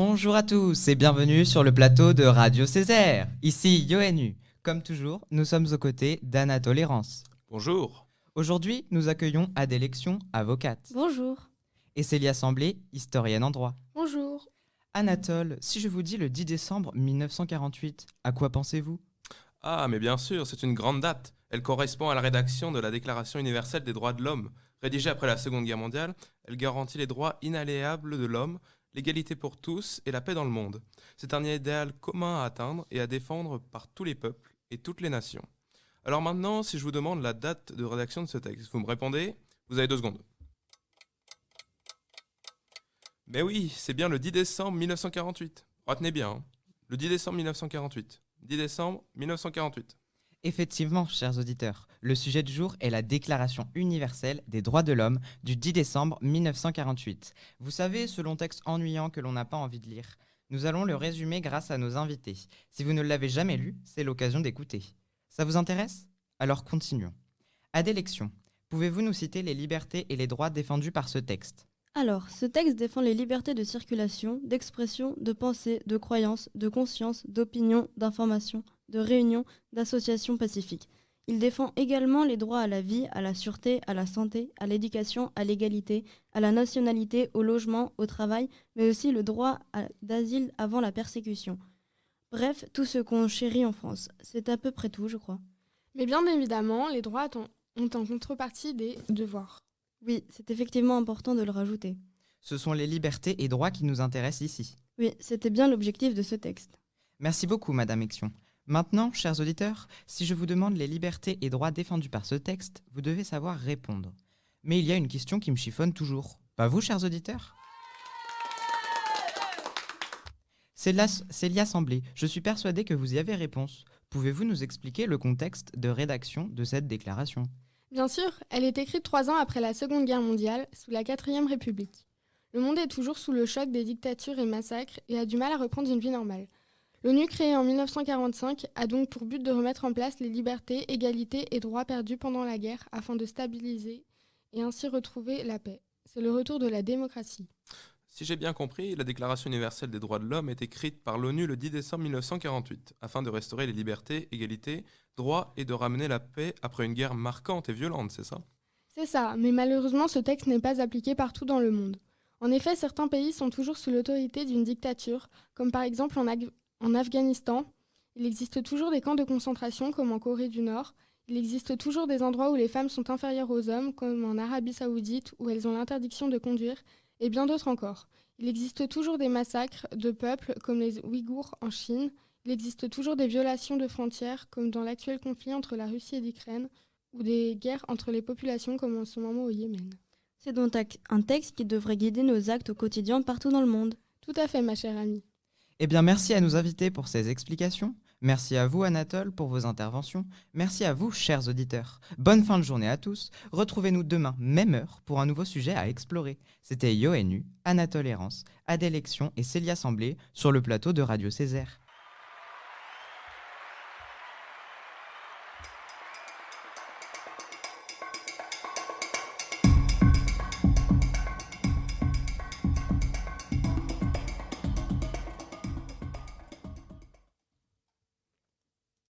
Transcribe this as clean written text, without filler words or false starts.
Bonjour à tous et bienvenue sur le plateau de Radio Césaire. Ici Yoannu. Comme toujours, nous sommes aux côtés d'Anna Tolérance. Bonjour. Aujourd'hui, nous accueillons Adèle Lexion, avocate. Bonjour. Et Célia Semblé, historienne en droit. Bonjour. Anatole, si je vous dis le 10 décembre 1948, à quoi pensez-vous ? Ah, mais bien sûr, c'est une grande date. Elle correspond à la rédaction de la Déclaration universelle des droits de l'homme. Rédigée après la Seconde Guerre mondiale, elle garantit les droits inaliénables de l'homme, l'égalité pour tous et la paix dans le monde. C'est un idéal commun à atteindre et à défendre par tous les peuples et toutes les nations. Alors maintenant, si je vous demande la date de rédaction de ce texte, vous me répondez ? Vous avez 2 secondes. Mais oui, c'est bien le 10 décembre 1948. Retenez bien, hein. Le 10 décembre 1948. 10 décembre 1948. Effectivement, chers auditeurs, le sujet du jour est la Déclaration universelle des droits de l'homme du 10 décembre 1948. Vous savez, ce long texte ennuyant que l'on n'a pas envie de lire. Nous allons le résumer grâce à nos invités. Si vous ne l'avez jamais lu, c'est l'occasion d'écouter. Ça vous intéresse ? Alors continuons. Adèle Lexion, pouvez-vous nous citer les libertés et les droits défendus par ce texte ? Alors, ce texte défend les libertés de circulation, d'expression, de pensée, de croyance, de conscience, d'opinion, d'information, de réunion, d'association pacifique. Il défend également les droits à la vie, à la sûreté, à la santé, à l'éducation, à l'égalité, à la nationalité, au logement, au travail, mais aussi le droit d'asile avant la persécution. Bref, tout ce qu'on chérit en France. C'est à peu près tout, je crois. Mais bien évidemment, les droits ont en contrepartie des devoirs. Oui, c'est effectivement important de le rajouter. Ce sont les libertés et droits qui nous intéressent ici. Oui, c'était bien l'objectif de ce texte. Merci beaucoup, Madame Lexion. Maintenant, chers auditeurs, si je vous demande les libertés et droits défendus par ce texte, vous devez savoir répondre. Mais il y a une question qui me chiffonne toujours. Pas vous, chers auditeurs ? Célia Semblé, je suis persuadée que vous y avez réponse. Pouvez-vous nous expliquer le contexte de rédaction de cette déclaration ? Bien sûr, elle est écrite 3 ans après la Seconde Guerre mondiale, sous la 4e République. Le monde est toujours sous le choc des dictatures et massacres et a du mal à reprendre une vie normale. L'ONU, créée en 1945, a donc pour but de remettre en place les libertés, égalités et droits perdus pendant la guerre afin de stabiliser et ainsi retrouver la paix. C'est le retour de la démocratie. Si j'ai bien compris, la Déclaration universelle des droits de l'homme est écrite par l'ONU le 10 décembre 1948, afin de restaurer les libertés, égalités, droits et de ramener la paix après une guerre marquante et violente, c'est ça ? C'est ça, mais malheureusement ce texte n'est pas appliqué partout dans le monde. En effet, certains pays sont toujours sous l'autorité d'une dictature, comme par exemple en Afghanistan. Il existe toujours des camps de concentration, comme en Corée du Nord. Il existe toujours des endroits où les femmes sont inférieures aux hommes, comme en Arabie Saoudite, où elles ont l'interdiction de conduire, et bien d'autres encore. Il existe toujours des massacres de peuples, comme les Ouïghours en Chine. Il existe toujours des violations de frontières, comme dans l'actuel conflit entre la Russie et l'Ukraine, ou des guerres entre les populations, comme en ce moment au Yémen. C'est donc un texte qui devrait guider nos actes au quotidien partout dans le monde. Tout à fait, ma chère amie. Eh bien, merci à nos invités pour ces explications. Merci à vous, Anatole, pour vos interventions. Merci à vous, chers auditeurs. Bonne fin de journée à tous. Retrouvez-nous demain, même heure, pour un nouveau sujet à explorer. C'était Yoannu, Anna Tolérance, Adèle Lexion et Célia Semblé sur le plateau de Radio Césaire.